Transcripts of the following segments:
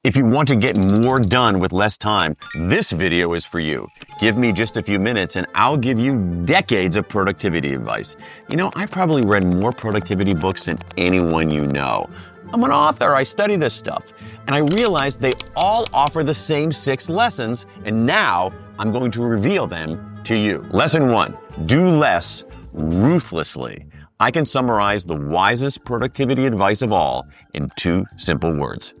If you want to get more done with less time, this video is for you. Give me just a few minutes and I'll give you decades of productivity advice. You know, I probably read more productivity books than anyone you know. I'm an author, I study this stuff, and I realized they all offer the same 6 lessons, and now I'm going to reveal them to you. Lesson 1, do less ruthlessly. I can summarize the wisest productivity advice of all in 2 simple words.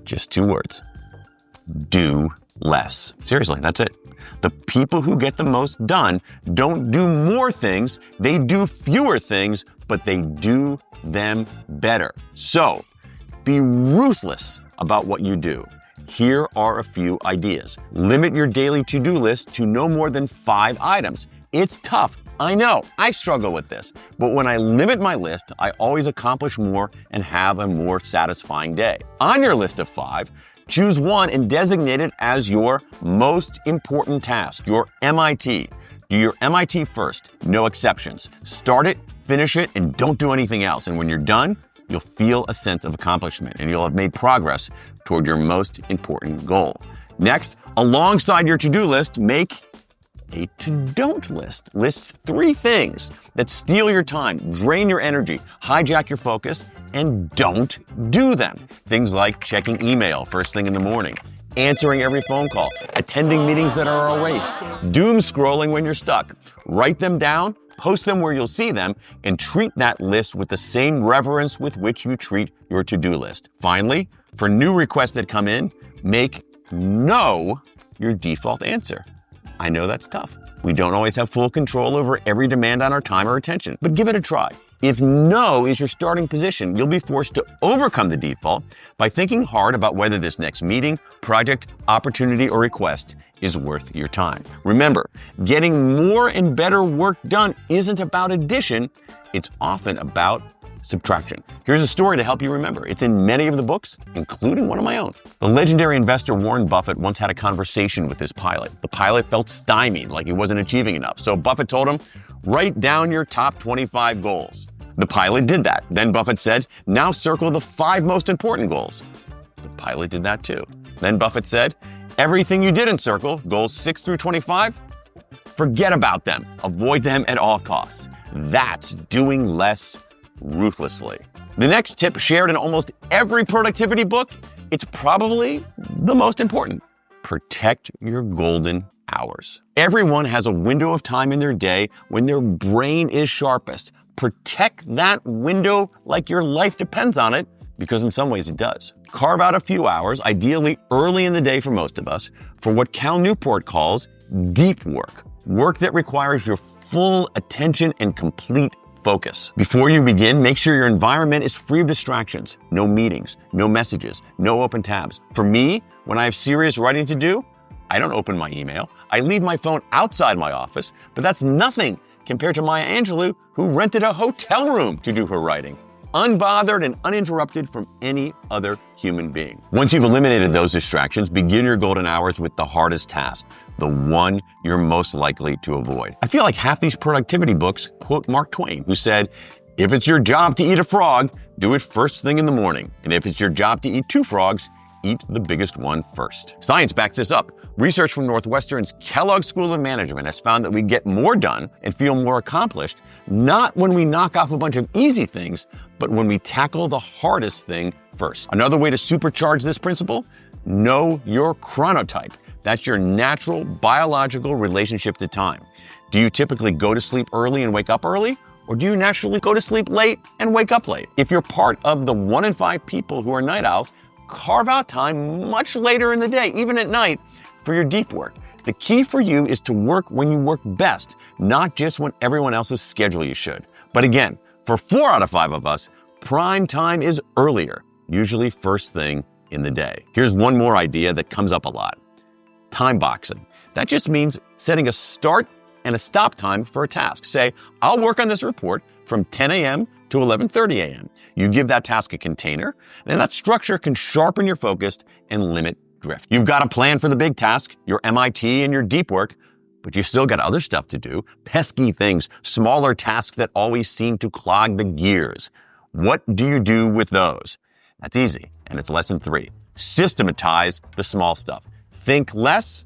Just 2 words. Do less. Seriously, that's it. The people who get the most done don't do more things, they do fewer things, but they do them better. So, be ruthless about what you do. Here are a few ideas. Limit your daily to-do list to no more than 5 items. It's tough. I know, I struggle with this, but when I limit my list, I always accomplish more and have a more satisfying day. On your list of 5, choose one and designate it as your most important task, your MIT. Do your MIT first, no exceptions. Start it, finish it, and don't do anything else. And when you're done, you'll feel a sense of accomplishment and you'll have made progress toward your most important goal. Next, alongside your to-do list, make a to-don't list. List 3 things that steal your time, drain your energy, hijack your focus, and don't do them. Things like checking email first thing in the morning, answering every phone call, attending meetings that are a waste, doom scrolling when you're stuck. Write them down, post them where you'll see them, and treat that list with the same reverence with which you treat your to-do list. Finally, for new requests that come in, make no your default answer. I know that's tough. We don't always have full control over every demand on our time or attention, but give it a try. If no is your starting position, you'll be forced to overcome the default by thinking hard about whether this next meeting, project, opportunity, or request is worth your time. Remember, getting more and better work done isn't about addition, it's often about subtraction. Here's a story to help you remember. It's in many of the books, including one of my own. The legendary investor Warren Buffett once had a conversation with his pilot. The pilot felt stymied, like he wasn't achieving enough. So Buffett told him, write down your top 25 goals. The pilot did that. Then Buffett said, now circle the 5 most important goals. The pilot did that too. Then Buffett said, everything you didn't circle, goals 6 through 25, forget about them. Avoid them at all costs. That's doing less ruthlessly. The next tip shared in almost every productivity book, it's probably the most important. Protect your golden hours. Everyone has a window of time in their day when their brain is sharpest. Protect that window like your life depends on it, because in some ways it does. Carve out a few hours, ideally early in the day for most of us, for what Cal Newport calls deep work. Work that requires your full attention and complete focus. Before you begin, make sure your environment is free of distractions. No meetings, no messages, no open tabs. For me, when I have serious writing to do, I don't open my email. I leave my phone outside my office, but that's nothing compared to Maya Angelou, who rented a hotel room to do her writing, unbothered and uninterrupted from any other human being. Once you've eliminated those distractions, begin your golden hours with the hardest task, the one you're most likely to avoid. I feel like half these productivity books quote Mark Twain, who said, if it's your job to eat a frog, do it first thing in the morning. And if it's your job to eat 2 frogs, eat the biggest one first. Science backs this up. Research from Northwestern's Kellogg School of Management has found that we get more done and feel more accomplished, not when we knock off a bunch of easy things, but when we tackle the hardest thing first. Another way to supercharge this principle, know your chronotype. That's your natural biological relationship to time. Do you typically go to sleep early and wake up early? Or do you naturally go to sleep late and wake up late? If you're part of the 1 in 5 people who are night owls, carve out time much later in the day, even at night, for your deep work. The key for you is to work when you work best, not just when everyone else's schedule you should. But again, for 4 out of 5 of us, prime time is earlier, usually first thing in the day. Here's one more idea that comes up a lot. Time boxing. That just means setting a start and a stop time for a task. Say, I'll work on this report from 10 a.m. to 11:30 a.m. You give that task a container, and that structure can sharpen your focus and limit drift. You've got a plan for the big task, your MIT and your deep work, but you still got other stuff to do, pesky things, smaller tasks that always seem to clog the gears. What do you do with those? That's easy, and it's lesson 3. systematize the small stuff. Think less,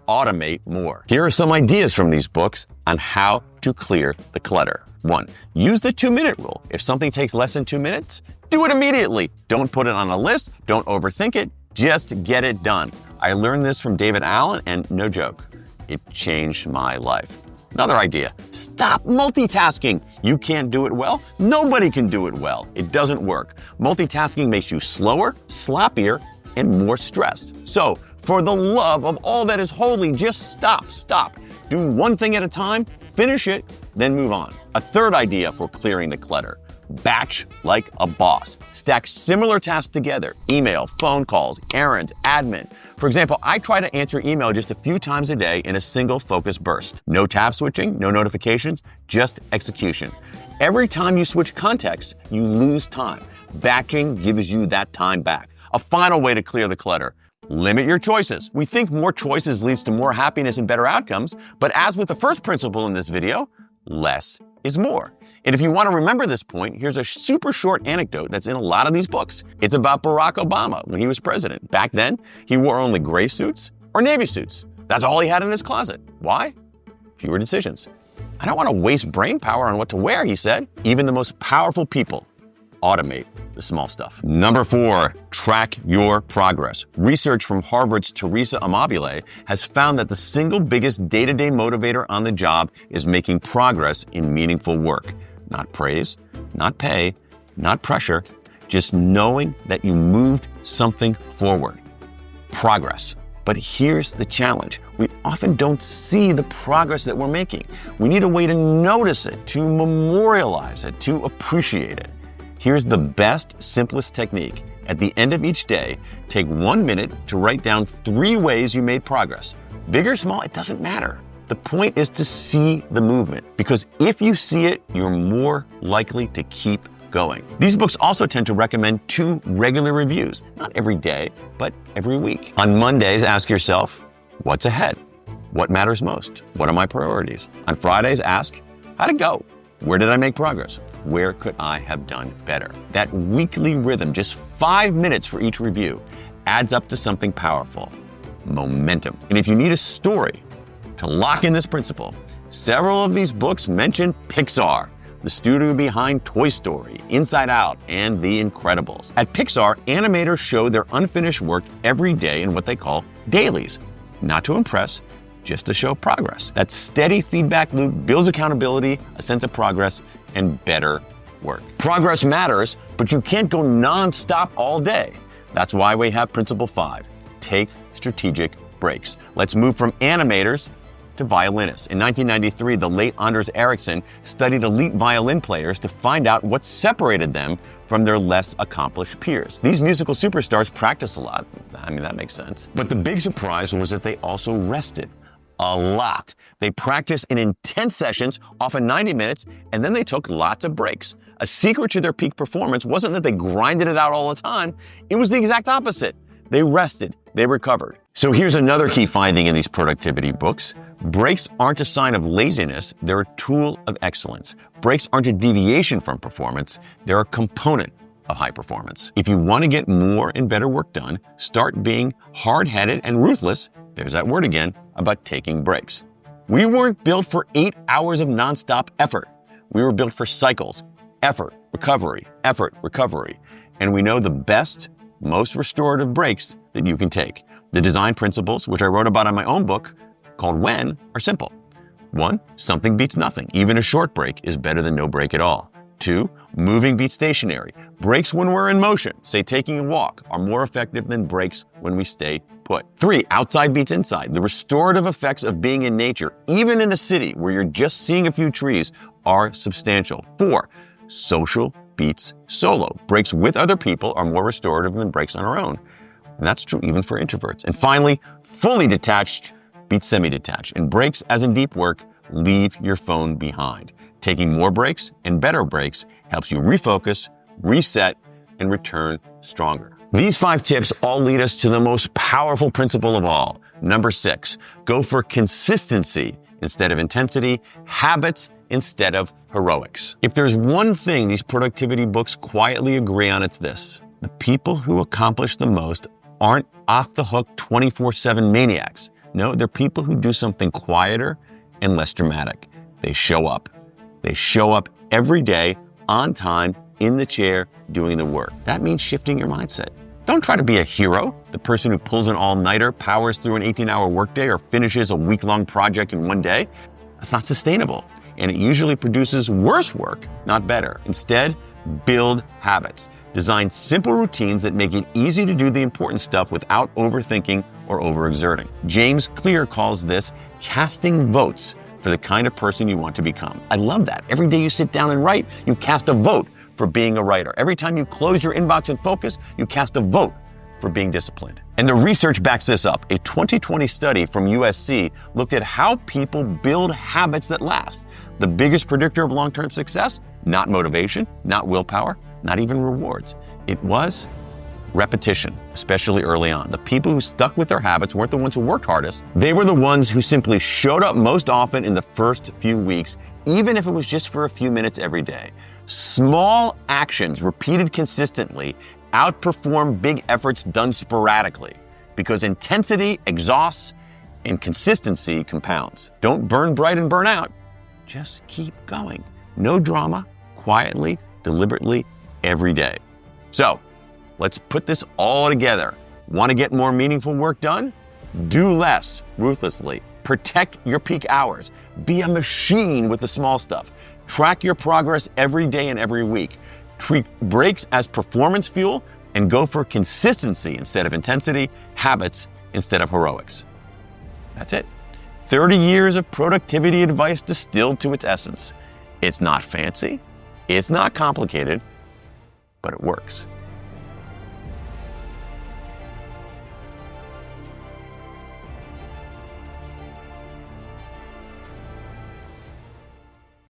automate more. Here are some ideas from these books on how to clear the clutter. 1. Use the 2-minute rule. If something takes less than 2 minutes, do it immediately. Don't put it on a list. Don't overthink it. Just get it done. I learned this from David Allen, and no joke, it changed my life. Another idea, stop multitasking. You can't do it well. Nobody can do it well. It doesn't work. Multitasking makes you slower, sloppier, and more stressed. So, for the love of all that is holy, just stop. Do one thing at a time, finish it, then move on. A third idea for clearing the clutter. Batch like a boss. Stack similar tasks together. Email, phone calls, errands, admin. For example, I try to answer email just a few times a day in a single focus burst. No tab switching, no notifications, just execution. Every time you switch contexts, you lose time. Batching gives you that time back. A final way to clear the clutter. Limit your choices. We think more choices leads to more happiness and better outcomes, but as with the first principle in this video, less is more. And if you want to remember this point, here's a super short anecdote that's in a lot of these books. It's about Barack Obama when he was president. Back then, he wore only gray suits or navy suits. That's all he had in his closet. Why? Fewer decisions. I don't want to waste brain power on what to wear, he said. Even the most powerful people automate the small stuff. Number 4, track your progress. Research from Harvard's Teresa Amabile has found that the single biggest day-to-day motivator on the job is making progress in meaningful work. Not praise, not pay, not pressure, just knowing that you moved something forward. Progress. But here's the challenge. We often don't see the progress that we're making. We need a way to notice it, to memorialize it, to appreciate it. Here's the best, simplest technique. At the end of each day, take 1 minute to write down 3 ways you made progress. Big or small, it doesn't matter. The point is to see the movement, because if you see it, you're more likely to keep going. These books also tend to recommend 2 regular reviews, not every day, but every week. On Mondays, ask yourself, what's ahead? What matters most? What are my priorities? On Fridays, ask, how'd it go? Where did I make progress? Where could I have done better? That weekly rhythm, just 5 minutes for each review, adds up to something powerful, momentum. And if you need a story to lock in this principle, several of these books mention Pixar, the studio behind Toy Story, Inside Out, and The Incredibles. At Pixar, animators show their unfinished work every day in what they call dailies, not to impress, just to show progress. That steady feedback loop builds accountability, a sense of progress, and better work. Progress matters, but you can't go non-stop all day. That's why we have Principle 5, take strategic breaks. Let's move from animators to violinists. In 1993, the late Anders Ericsson studied elite violin players to find out what separated them from their less accomplished peers. These musical superstars practiced a lot. I mean, that makes sense. But the big surprise was that they also rested. A lot. They practiced in intense sessions, often 90 minutes, and then they took lots of breaks. A secret to their peak performance wasn't that they grinded it out all the time. It was the exact opposite. They rested. They recovered. So here's another key finding in these productivity books. Breaks aren't a sign of laziness. They're a tool of excellence. Breaks aren't a deviation from performance. They're a component of high performance. If you want to get more and better work done, start being hard-headed and ruthless, there's that word again, about taking breaks. We weren't built for 8 hours of nonstop effort. We were built for cycles, effort, recovery, and we know the best, most restorative breaks that you can take. The design principles, which I wrote about in my own book called When, are simple. 1, something beats nothing. Even a short break is better than no break at all. 2, moving beats stationary. Breaks when we're in motion, say taking a walk, are more effective than breaks when we stay put. 3, outside beats inside. The restorative effects of being in nature, even in a city where you're just seeing a few trees, are substantial. 4, social beats solo. Breaks with other people are more restorative than breaks on our own. And that's true even for introverts. And finally, fully detached beats semi-detached. And breaks, as in deep work, leave your phone behind. Taking more breaks and better breaks helps you refocus, reset, and return stronger. These 5 tips all lead us to the most powerful principle of all. Number 6, go for consistency instead of intensity, habits instead of heroics. If there's one thing these productivity books quietly agree on, it's this: the people who accomplish the most aren't off-the-hook 24/7 maniacs. No, they're people who do something quieter and less dramatic. They show up. They show up every day, on time, in the chair, doing the work. That means shifting your mindset. Don't try to be a hero, the person who pulls an all-nighter, powers through an 18-hour workday, or finishes a week-long project in one day. That's not sustainable, and it usually produces worse work, not better. Instead, build habits. Design simple routines that make it easy to do the important stuff without overthinking or overexerting. James Clear calls this casting votes for the kind of person you want to become. I love that. Every day you sit down and write, you cast a vote for being a writer. Every time you close your inbox and focus, you cast a vote for being disciplined. And the research backs this up. A 2020 study from USC looked at how people build habits that last. The biggest predictor of long-term success? Not motivation, not willpower, not even rewards. It was repetition, especially early on. The people who stuck with their habits weren't the ones who worked hardest. They were the ones who simply showed up most often in the first few weeks, even if it was just for a few minutes every day. Small actions repeated consistently outperform big efforts done sporadically, because intensity exhausts and consistency compounds. Don't burn bright and burn out. Just keep going. No drama, quietly, deliberately, every day. So, let's put this all together. Want to get more meaningful work done? Do less ruthlessly. Protect your peak hours. Be a machine with the small stuff. Track your progress every day and every week. Treat breaks as performance fuel and go for consistency instead of intensity, habits instead of heroics. That's it. 30 years of productivity advice distilled to its essence. It's not fancy, it's not complicated, but it works.